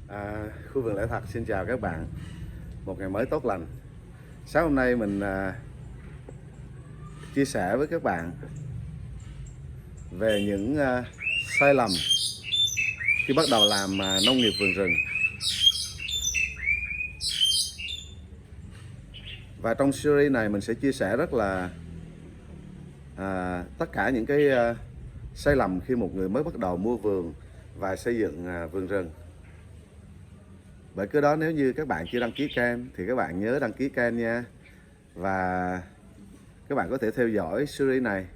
Khu vườn Lẽ Thật xin chào các bạn. Một ngày mới tốt lành. Sáng hôm nay mình chia sẻ với các bạn về những sai lầm khi bắt đầu làm nông nghiệp vườn rừng. Và trong series này mình sẽ chia sẻ rất là tất cả những cái sai lầm khi một người mới bắt đầu mua vườn và xây dựng vườn rừng. Bởi cái đó, nếu như các bạn chưa đăng ký kênh thì các bạn nhớ đăng ký kênh nha. Và các bạn có thể theo dõi series này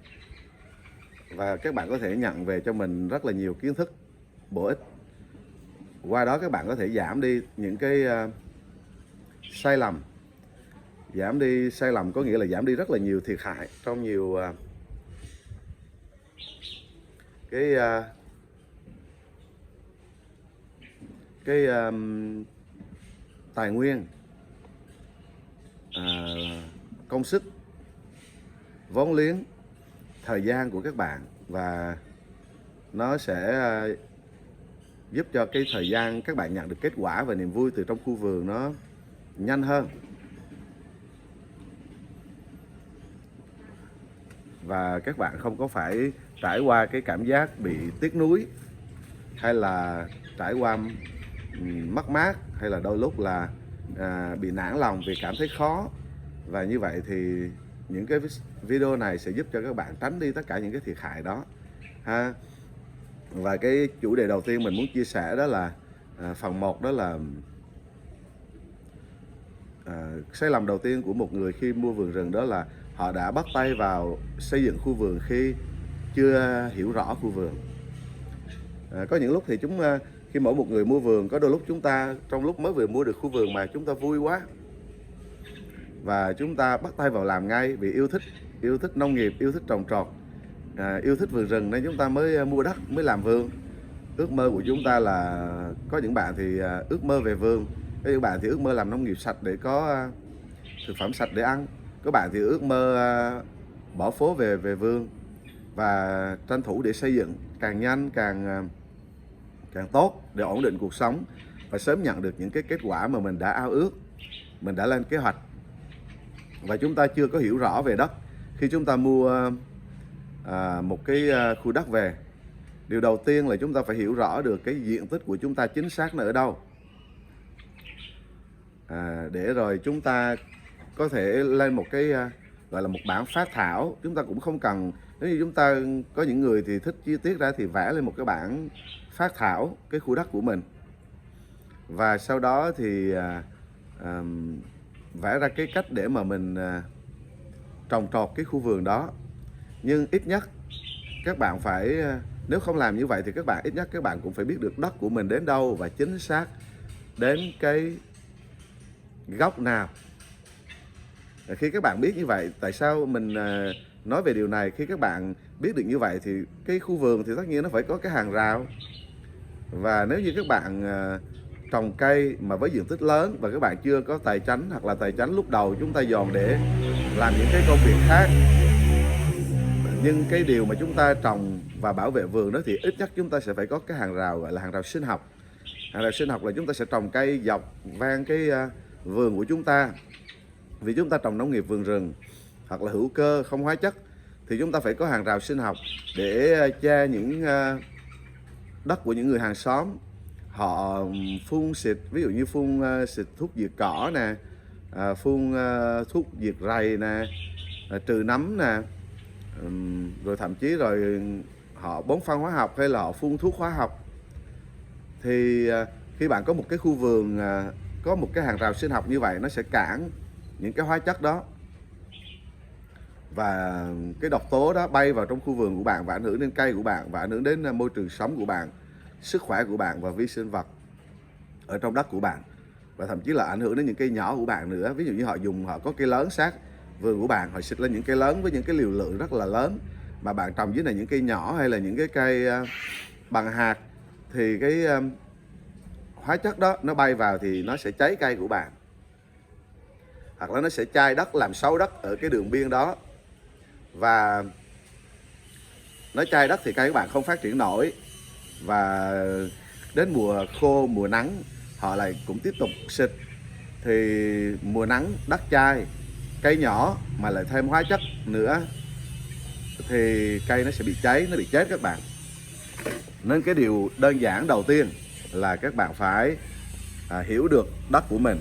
và các bạn có thể nhận về cho mình rất là nhiều kiến thức bổ ích. Qua đó các bạn có thể giảm đi những cái sai lầm. Giảm đi sai lầm có nghĩa là giảm đi rất là nhiều thiệt hại trong nhiều tài nguyên, công sức, vốn liếng, thời gian của các bạn, và nó sẽ giúp cho cái thời gian các bạn nhận được kết quả và niềm vui từ trong khu vườn nó nhanh hơn. Và các bạn không có phải trải qua cái cảm giác bị tiếc nuối, hay là trải qua mất mát, hay là đôi lúc là bị nản lòng vì cảm thấy khó. Và như vậy thì những cái video này sẽ giúp cho các bạn tránh đi tất cả những cái thiệt hại đó ha. Và cái chủ đề đầu tiên mình muốn chia sẻ đó là phần 1, đó là sai lầm đầu tiên của một người khi mua vườn rừng, đó là họ đã bắt tay vào xây dựng khu vườn khi chưa hiểu rõ khu vườn. Có những lúc thì khi mỗi một người mua vườn, có đôi lúc chúng ta trong lúc mới vừa mua được khu vườn mà chúng ta vui quá và chúng ta bắt tay vào làm ngay vì yêu thích nông nghiệp, yêu thích trồng trọt, yêu thích vườn rừng nên chúng ta mới mua đất, mới làm vườn. Ước mơ của chúng ta là có những bạn thì ước mơ về vườn, có những bạn thì ước mơ làm nông nghiệp sạch để có thực phẩm sạch để ăn, có bạn thì ước mơ bỏ phố về vườn và tranh thủ để xây dựng càng nhanh càng tốt để ổn định cuộc sống và sớm nhận được những cái kết quả mà mình đã ao ước, mình đã lên kế hoạch. Và chúng ta chưa có hiểu rõ về đất. Khi chúng ta mua một cái khu đất về, điều đầu tiên là chúng ta phải hiểu rõ được cái diện tích của chúng ta chính xác nó ở đâu, để rồi chúng ta có thể lên một cái gọi là một bản phác thảo. Chúng ta cũng không cần, nếu như chúng ta có những người thì thích chi tiết ra thì vẽ lên một cái bản phác thảo cái khu đất của mình, và sau đó thì vẽ ra cái cách để mà mình trồng trọt cái khu vườn đó. Nhưng ít nhất các bạn phải, nếu không làm như vậy thì các bạn ít nhất các bạn cũng phải biết được đất của mình đến đâu và chính xác đến cái góc nào. Khi các bạn biết như vậy, tại sao mình nói về điều này? Khi các bạn biết được như vậy thì cái khu vườn thì tất nhiên nó phải có cái hàng rào. Và nếu như các bạn trồng cây mà với diện tích lớn và các bạn chưa có tài chánh, hoặc là tài chánh lúc đầu chúng ta dồn để làm những cái công việc khác, nhưng cái điều mà chúng ta trồng và bảo vệ vườn đó thì ít nhất chúng ta sẽ phải có cái hàng rào, gọi là hàng rào sinh học. Hàng rào sinh học là chúng ta sẽ trồng cây dọc ven cái vườn của chúng ta. Vì chúng ta trồng nông nghiệp vườn rừng hoặc là hữu cơ không hóa chất thì chúng ta phải có hàng rào sinh học để che những đất của những người hàng xóm. Họ phun xịt, ví dụ như phun xịt thuốc diệt cỏ nè, phun thuốc diệt rầy nè, trừ nấm nè, rồi thậm chí rồi họ bón phân hóa học hay là họ phun thuốc hóa học. Thì khi bạn có một cái khu vườn có một cái hàng rào sinh học như vậy, nó sẽ cản những cái hóa chất đó và cái độc tố đó bay vào trong khu vườn của bạn và ảnh hưởng đến cây của bạn và ảnh hưởng đến môi trường sống của bạn, sức khỏe của bạn và vi sinh vật ở trong đất của bạn, và thậm chí là ảnh hưởng đến những cây nhỏ của bạn nữa. Ví dụ như họ có cây lớn sát vườn của bạn, họ xịt lên những cây lớn với những cái liều lượng rất là lớn, mà bạn trồng dưới này những cây nhỏ hay là những cái cây bằng hạt, thì cái hóa chất đó nó bay vào thì nó sẽ cháy cây của bạn, hoặc là nó sẽ chai đất, làm xấu đất ở cái đường biên đó, và nó chai đất thì cây của bạn không phát triển nổi. Và đến mùa khô, mùa nắng họ lại cũng tiếp tục xịt, thì mùa nắng đất chai, cây nhỏ mà lại thêm hóa chất nữa thì cây nó sẽ bị cháy, nó bị chết các bạn. Nên cái điều đơn giản đầu tiên là các bạn phải hiểu được đất của mình.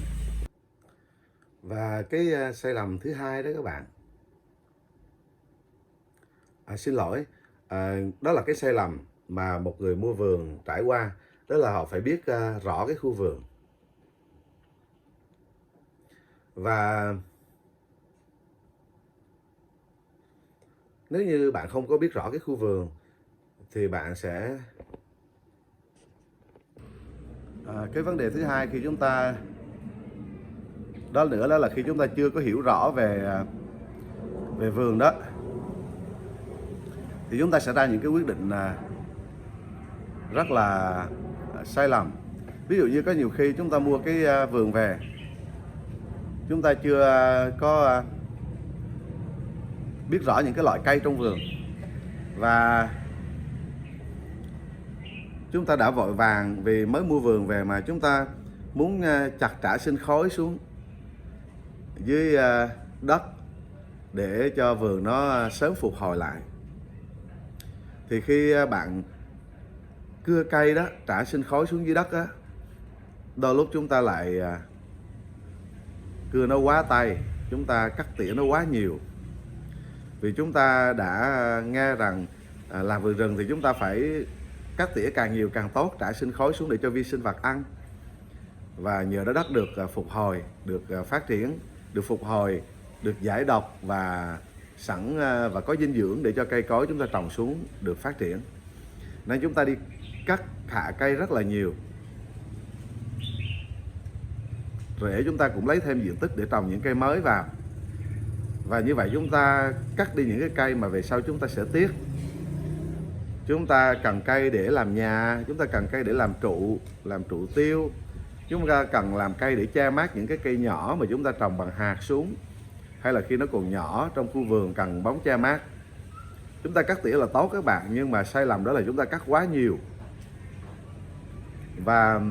Và cái sai lầm thứ hai đó các bạn, xin lỗi, đó là cái sai lầm mà một người mua vườn trải qua, đó là họ phải biết rõ cái khu vườn. Và nếu như bạn không có biết rõ cái khu vườn thì bạn sẽ cái vấn đề thứ hai khi chúng ta đó nữa đó là khi chúng ta chưa có hiểu rõ về vườn đó, thì chúng ta sẽ ra những cái quyết định rất là sai lầm. Ví dụ như có nhiều khi chúng ta mua cái vườn về, chúng ta chưa có biết rõ những cái loại cây trong vườn, và chúng ta đã vội vàng vì mới mua vườn về mà chúng ta muốn chặt trả sinh khối xuống dưới đất để cho vườn nó sớm phục hồi lại. Thì khi bạn cưa cây đó, trả sinh khối xuống dưới đất á, đôi lúc chúng ta lại cưa nó quá tay, chúng ta cắt tỉa nó quá nhiều. Vì chúng ta đã nghe rằng làm vườn rừng thì chúng ta phải cắt tỉa càng nhiều càng tốt, trả sinh khối xuống để cho vi sinh vật ăn. Và nhờ đó đất được phục hồi, được phát triển, được phục hồi, được giải độc và và có dinh dưỡng để cho cây cối chúng ta trồng xuống được phát triển. Nên chúng ta đi cắt hạ cây rất là nhiều. Rễ chúng ta cũng lấy thêm diện tích để trồng những cây mới vào. Và như vậy chúng ta cắt đi những cái cây mà về sau chúng ta sẽ tiếc. Chúng ta cần cây để làm nhà, chúng ta cần cây để làm trụ tiêu. Chúng ta cần làm cây để che mát những cái cây nhỏ mà chúng ta trồng bằng hạt xuống, hay là khi nó còn nhỏ trong khu vườn cần bóng che mát. Chúng ta cắt tỉa là tốt các bạn, nhưng mà sai lầm đó là chúng ta cắt quá nhiều. Và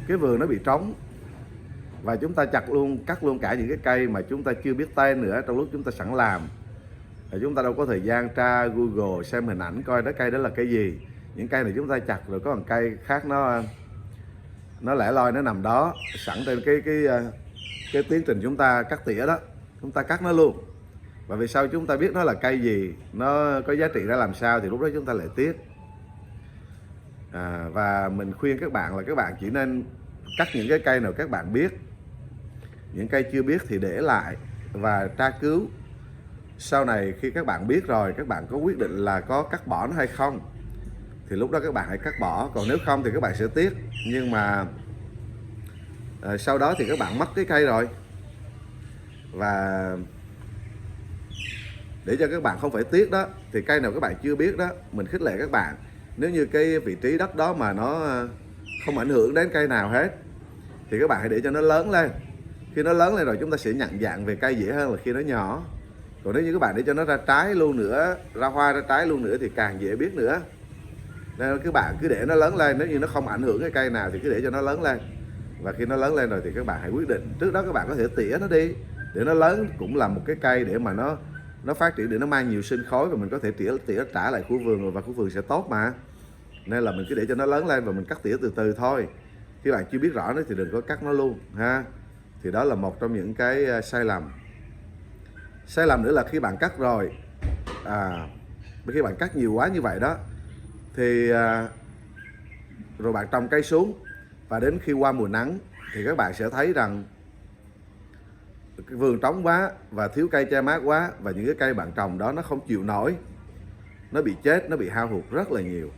cái vườn nó bị trống, và chúng ta cắt luôn cả những cái cây mà chúng ta chưa biết tên nữa trong lúc chúng ta sẵn làm. Chúng ta đâu có thời gian tra Google xem hình ảnh coi đó cây đó là cây gì. Những cây này chúng ta chặt rồi có một cây khác nó lẻ loi, nó nằm đó sẵn trên cái tiến trình chúng ta cắt tỉa đó, chúng ta cắt nó luôn. Và vì sao chúng ta biết nó là cây gì, nó có giá trị ra làm sao, thì lúc đó chúng ta lại tiếc. Và mình khuyên các bạn là các bạn chỉ nên cắt những cái cây nào các bạn biết. Những cây chưa biết thì để lại và tra cứu. Sau này khi các bạn biết rồi, các bạn có quyết định là có cắt bỏ nó hay không, thì lúc đó các bạn hãy cắt bỏ. Còn nếu không thì các bạn sẽ tiếc. Nhưng mà sau đó thì các bạn mất cái cây rồi. Và để cho các bạn không phải tiếc đó, thì cây nào các bạn chưa biết đó, mình khích lệ các bạn, nếu như cái vị trí đất đó mà nó không ảnh hưởng đến cây nào hết, thì các bạn hãy để cho nó lớn lên. Khi nó lớn lên rồi chúng ta sẽ nhận dạng về cây dễ hơn là khi nó nhỏ. Còn nếu như các bạn để cho nó ra trái luôn nữa, ra hoa ra trái luôn nữa thì càng dễ biết nữa. Nên các bạn cứ để nó lớn lên, nếu như nó không ảnh hưởng cái cây nào thì cứ để cho nó lớn lên. Và khi nó lớn lên rồi thì các bạn hãy quyết định. Trước đó các bạn có thể tỉa nó đi, để nó lớn cũng là một cái cây để mà nó phát triển, để nó mang nhiều sinh khối, và mình có thể tỉa trả lại khu vườn rồi, và khu vườn sẽ tốt mà. Nên là mình cứ để cho nó lớn lên và mình cắt tỉa từ từ thôi. Khi bạn chưa biết rõ nó thì đừng có cắt nó luôn ha. Thì đó là một trong những cái sai lầm. Sai lầm nữa là khi bạn cắt rồi, khi bạn cắt nhiều quá như vậy đó, thì rồi bạn trồng cây xuống, và đến khi qua mùa nắng thì các bạn sẽ thấy rằng cái vườn trống quá và thiếu cây che mát quá, và những cái cây bạn trồng đó nó không chịu nổi, nó bị chết, nó bị hao hụt rất là nhiều.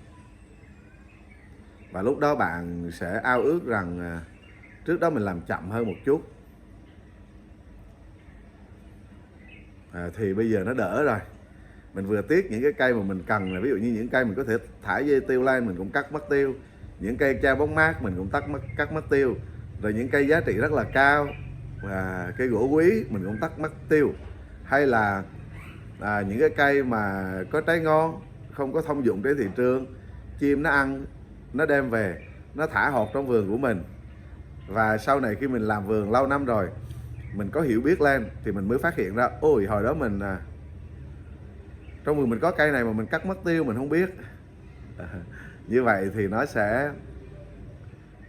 Và lúc đó bạn sẽ ao ước rằng trước đó mình làm chậm hơn một chút, thì bây giờ nó đỡ rồi. Mình vừa tiếc những cái cây mà mình cần, là ví dụ như những cây mình có thể thả dây tiêu lên mình cũng cắt mất tiêu, những cây che bóng mát mình cũng cắt mất tiêu, rồi những cây giá trị rất là cao và cây gỗ quý mình cũng cắt mất tiêu, hay là những cái cây mà có trái ngon không có thông dụng trên thị trường, chim nó ăn, nó đem về, nó thả hột trong vườn của mình. Và sau này khi mình làm vườn lâu năm rồi, mình có hiểu biết lên thì mình mới phát hiện ra, ôi hồi đó mình trong vườn mình có cây này mà mình cắt mất tiêu mình không biết. Như vậy thì nó sẽ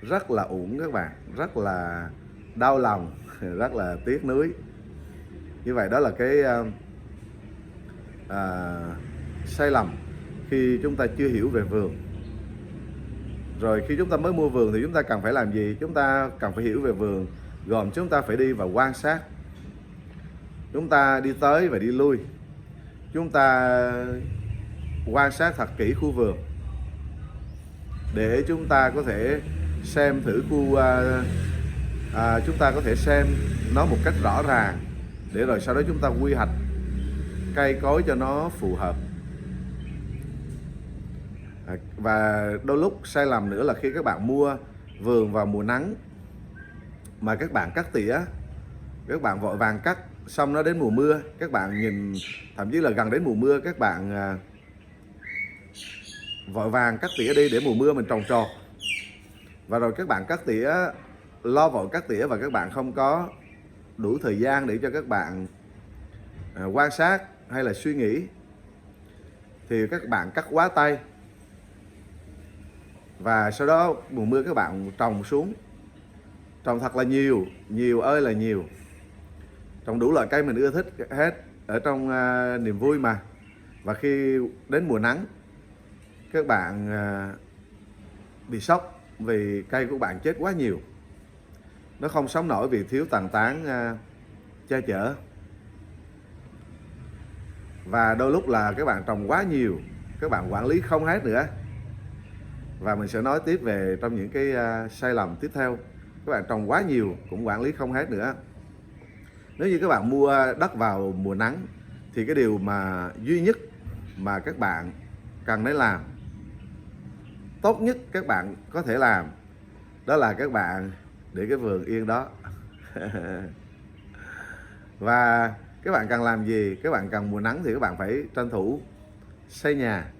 rất là uổng các bạn, rất là đau lòng, rất là tiếc nuối. Như vậy đó là cái sai lầm khi chúng ta chưa hiểu về vườn. Rồi khi chúng ta mới mua vườn thì chúng ta cần phải làm gì? Chúng ta cần phải hiểu về vườn, gồm chúng ta phải đi và quan sát. Chúng ta đi tới và đi lui. Chúng ta quan sát thật kỹ khu vườn để chúng ta có thể xem thử chúng ta có thể xem nó một cách rõ ràng, để rồi sau đó chúng ta quy hoạch cây cối cho nó phù hợp. Và đôi lúc sai lầm nữa là khi các bạn mua vườn vào mùa nắng mà các bạn cắt tỉa, các bạn vội vàng cắt, xong nó đến mùa mưa, các bạn nhìn, thậm chí là gần đến mùa mưa các bạn vội vàng cắt tỉa đi để mùa mưa mình trồng trọt. Và rồi các bạn cắt tỉa, lo vội cắt tỉa, và các bạn không có đủ thời gian để cho các bạn quan sát hay là suy nghĩ, thì các bạn cắt quá tay. Và sau đó mùa mưa các bạn trồng xuống, trồng thật là nhiều, nhiều ơi là nhiều, trồng đủ loại cây mình ưa thích hết ở trong niềm vui mà. Và khi đến mùa nắng các bạn bị sốc vì cây của bạn chết quá nhiều, nó không sống nổi vì thiếu tàn tán che chở. Và đôi lúc là các bạn trồng quá nhiều, các bạn quản lý không hết nữa. Và mình sẽ nói tiếp về trong những cái sai lầm tiếp theo. Các bạn trồng quá nhiều cũng quản lý không hết nữa. Nếu như các bạn mua đất vào mùa nắng thì cái điều mà duy nhất mà các bạn cần nên làm, tốt nhất các bạn có thể làm, đó là các bạn để cái vườn yên đó. Và các bạn cần làm gì? Các bạn cần mùa nắng thì các bạn phải tranh thủ xây nhà,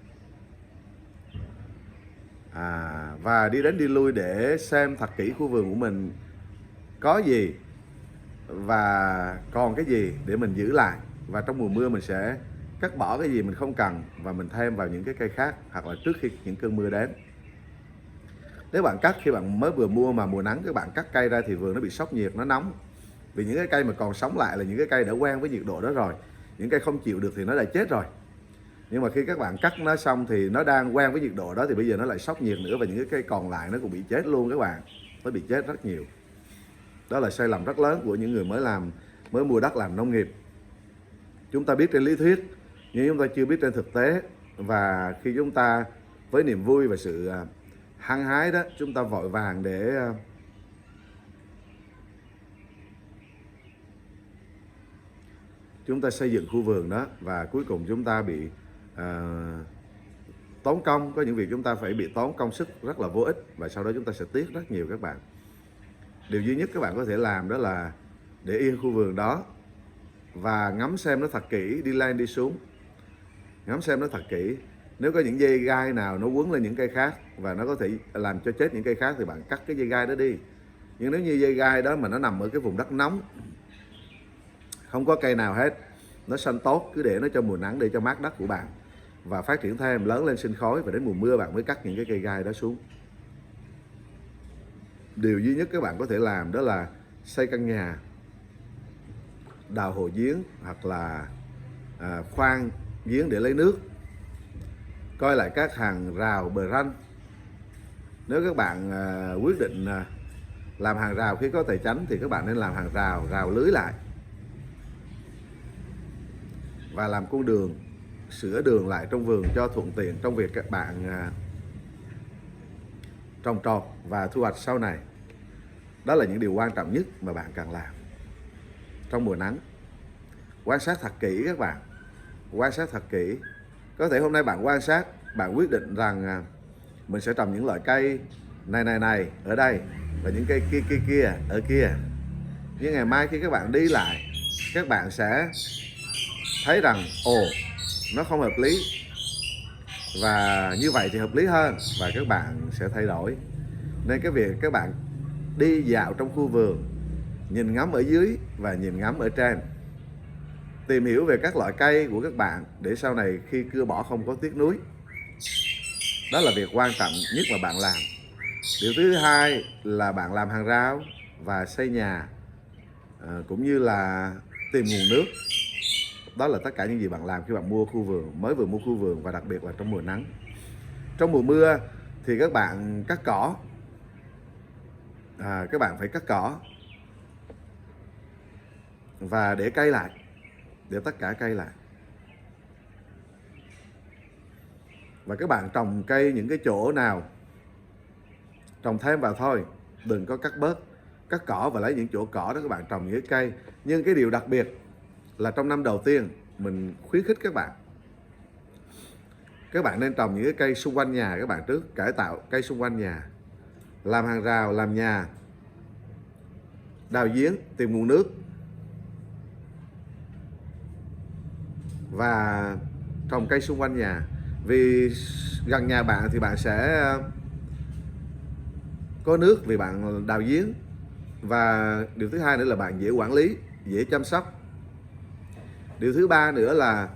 và đi đến đi lui để xem thật kỹ khu vườn của mình có gì và còn cái gì để mình giữ lại. Và trong mùa mưa mình sẽ cắt bỏ cái gì mình không cần và mình thêm vào những cái cây khác, hoặc là trước khi những cơn mưa đến. Nếu bạn cắt khi bạn mới vừa mua mà mùa nắng các bạn cắt cây ra thì vườn nó bị sốc nhiệt, nó nóng. Vì những cái cây mà còn sống lại là những cái cây đã quen với nhiệt độ đó rồi. Những cây không chịu được thì nó đã chết rồi. Nhưng mà khi các bạn cắt nó xong thì nó đang quen với nhiệt độ đó, thì bây giờ nó lại sốc nhiệt nữa, và những cái cây còn lại nó cũng bị chết luôn các bạn. Nó bị chết rất nhiều. Đó là sai lầm rất lớn của những người mới mua đất làm nông nghiệp. Chúng ta biết trên lý thuyết nhưng chúng ta chưa biết trên thực tế. Và khi chúng ta với niềm vui và sự hăng hái đó, chúng ta vội vàng để chúng ta xây dựng khu vườn đó, và cuối cùng chúng ta bị tốn công. Có những việc chúng ta phải bị tốn công sức rất là vô ích, và sau đó chúng ta sẽ tiếc rất nhiều các bạn. Điều duy nhất các bạn có thể làm đó là để yên khu vườn đó và ngắm xem nó thật kỹ, đi lên đi xuống, ngắm xem nó thật kỹ. Nếu có những dây gai nào nó quấn lên những cây khác và nó có thể làm cho chết những cây khác thì bạn cắt cái dây gai đó đi. Nhưng nếu như dây gai đó mà nó nằm ở cái vùng đất nóng, không có cây nào hết, nó xanh tốt, cứ để nó cho mùa nắng, để cho mát đất của bạn và phát triển thêm, lớn lên sinh khối, và đến mùa mưa bạn mới cắt những cái cây gai đó xuống. Điều duy nhất các bạn có thể làm đó là xây căn nhà, đào hồ giếng, hoặc là khoan giếng để lấy nước, coi lại các hàng rào bờ ranh. Nếu các bạn quyết định làm hàng rào khi có tài chánh thì các bạn nên làm hàng rào, rào lưới lại, và làm con đường, sửa đường lại trong vườn cho thuận tiện trong việc các bạn trồng trọt và thu hoạch sau này. Đó là những điều quan trọng nhất mà bạn cần làm trong mùa nắng. Quan sát thật kỹ các bạn, quan sát thật kỹ. Có thể hôm nay bạn quan sát, bạn quyết định rằng mình sẽ trồng những loại cây này ở đây, và những cây kia ở kia. Nhưng ngày mai khi các bạn đi lại, các bạn sẽ thấy rằng nó không hợp lý, và như vậy thì hợp lý hơn, và các bạn sẽ thay đổi. Nên cái việc các bạn đi dạo trong khu vườn, nhìn ngắm ở dưới và nhìn ngắm ở trên, tìm hiểu về các loại cây của các bạn để sau này khi cưa bỏ không có tiếc nuối. Đó là việc quan trọng nhất mà bạn làm. Điều thứ hai là bạn làm hàng rào và xây nhà, cũng như là tìm nguồn nước. Đó là tất cả những gì bạn làm khi bạn mua khu vườn, mới vừa mua khu vườn, và đặc biệt là trong mùa nắng. Trong mùa mưa thì các bạn cắt cỏ, các bạn phải cắt cỏ và để cây lại, để tất cả cây lại. Và các bạn trồng cây những cái chỗ nào trồng thêm vào thôi, đừng có cắt bớt, cắt cỏ và lấy những chỗ cỏ đó các bạn trồng những cái cây. Nhưng cái điều đặc biệt là trong năm đầu tiên mình khuyến khích các bạn nên trồng những cái cây xung quanh nhà các bạn trước, cải tạo cây xung quanh nhà, làm hàng rào, làm nhà, đào giếng, tìm nguồn nước và trồng cây xung quanh nhà. Vì gần nhà bạn thì bạn sẽ có nước vì bạn đào giếng, và điều thứ hai nữa là bạn dễ quản lý, dễ chăm sóc. Điều thứ ba nữa là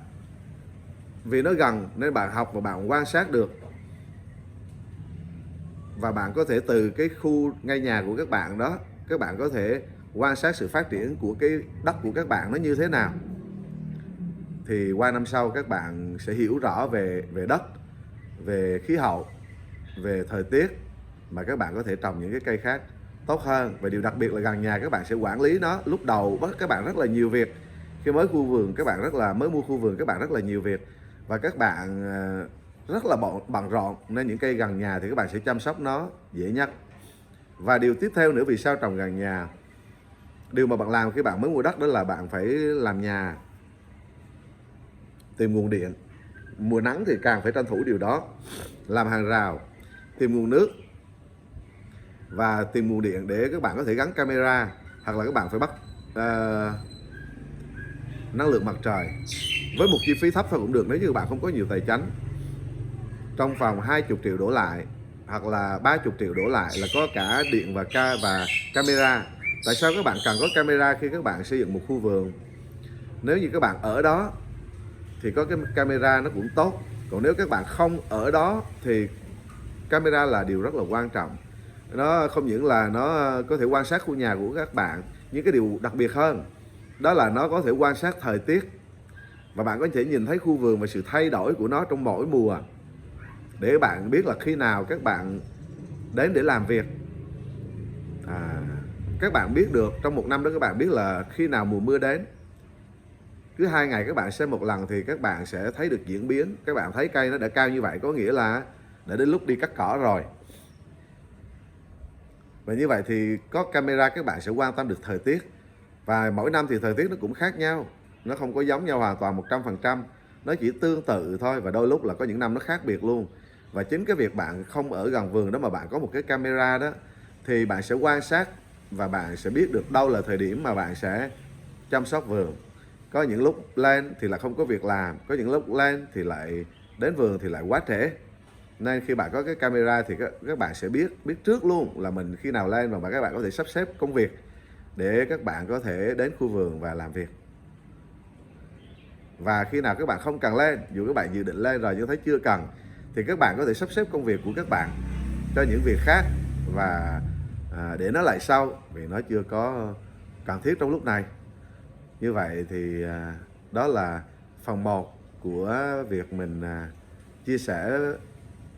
vì nó gần nên bạn học và bạn quan sát được, và bạn có thể từ cái khu ngay nhà của các bạn đó, các bạn có thể quan sát sự phát triển của cái đất của các bạn nó như thế nào. Thì qua năm sau các bạn sẽ hiểu rõ về đất, về khí hậu, về thời tiết, mà các bạn có thể trồng những cái cây khác tốt hơn. Và điều đặc biệt là gần nhà các bạn sẽ quản lý nó. Lúc đầu các bạn rất là nhiều việc, khi mới khu vườn các bạn mới mua khu vườn, các bạn rất là nhiều việc và các bạn rất là bận rộn, nên những cây gần nhà thì các bạn sẽ chăm sóc nó dễ nhất. Và điều tiếp theo nữa, vì sao trồng gần nhà, điều mà bạn làm khi bạn mới mua đất đó là bạn phải làm nhà, tìm nguồn điện. Mùa nắng thì càng phải tranh thủ điều đó, làm hàng rào, tìm nguồn nước và tìm nguồn điện để các bạn có thể gắn camera, hoặc là các bạn phải bắt năng lượng mặt trời với một chi phí thấp thôi cũng được, nếu như bạn không có nhiều tài chính. Trong vòng 20 triệu đổ lại hoặc là 30 triệu đổ lại là có cả điện và camera. Tại sao các bạn cần có camera khi các bạn xây dựng một khu vườn? Nếu như các bạn ở đó thì có cái camera nó cũng tốt, còn nếu các bạn không ở đó thì camera là điều rất là quan trọng. Nó không những là nó có thể quan sát khu nhà của các bạn, nhưng cái điều đặc biệt hơn đó là nó có thể quan sát thời tiết, và bạn có thể nhìn thấy khu vườn và sự thay đổi của nó trong mỗi mùa, để bạn biết là khi nào các bạn đến để làm việc. Các bạn biết được trong một năm đó, các bạn biết là khi nào mùa mưa đến. Cứ 2 ngày các bạn xem một lần thì các bạn sẽ thấy được diễn biến. Các bạn thấy cây nó đã cao như vậy, có nghĩa là đã đến lúc đi cắt cỏ rồi. Và như vậy thì có camera các bạn sẽ quan tâm được thời tiết. Và mỗi năm thì thời tiết nó cũng khác nhau, nó không có giống nhau hoàn toàn 100%, nó chỉ tương tự thôi, và đôi lúc là có những năm nó khác biệt luôn. Và chính cái việc bạn không ở gần vườn đó mà bạn có một cái camera đó, thì bạn sẽ quan sát và bạn sẽ biết được đâu là thời điểm mà bạn sẽ chăm sóc vườn. Có những lúc lên thì là không có việc làm, có những lúc lên thì lại đến vườn thì lại quá trễ. Nên khi bạn có cái camera thì các bạn sẽ biết trước luôn là mình khi nào lên, và các bạn có thể sắp xếp công việc để các bạn có thể đến khu vườn và làm việc. Và khi nào các bạn không cần lên, dù các bạn dự định lên rồi nhưng thấy chưa cần, thì các bạn có thể sắp xếp công việc của các bạn cho những việc khác và để nó lại sau, vì nó chưa có cần thiết trong lúc này. Như vậy thì đó là phần 1 của việc mình chia sẻ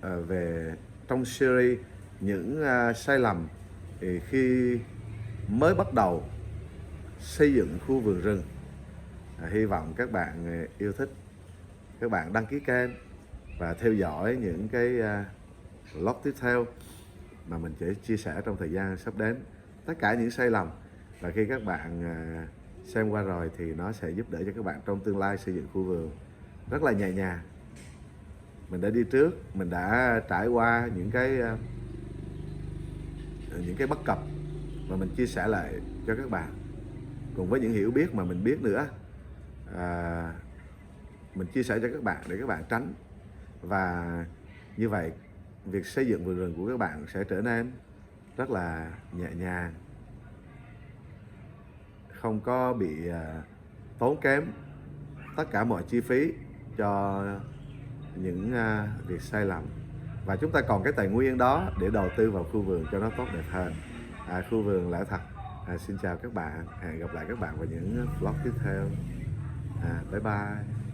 về trong series những sai lầm thì khi mới bắt đầu xây dựng khu vườn rừng. Hy vọng các bạn yêu thích, các bạn đăng ký kênh và theo dõi những cái vlog tiếp theo mà mình sẽ chia sẻ trong thời gian sắp đến. Tất cả những sai lầm, và khi các bạn xem qua rồi thì nó sẽ giúp đỡ cho các bạn trong tương lai xây dựng khu vườn rất là nhẹ nhàng. Mình đã đi trước, mình đã trải qua những cái bất cập mà mình chia sẻ lại cho các bạn, cùng với những hiểu biết mà mình biết nữa. Mình chia sẻ cho các bạn để các bạn tránh, và như vậy việc xây dựng vườn rừng của các bạn sẽ trở nên rất là nhẹ nhàng, không có bị tốn kém tất cả mọi chi phí cho những việc sai lầm, và chúng ta còn cái tài nguyên đó để đầu tư vào khu vườn cho nó tốt đẹp hơn. Khu vườn Lẽ Thật xin chào các bạn, hẹn gặp lại các bạn vào những vlog tiếp theo. Bye bye.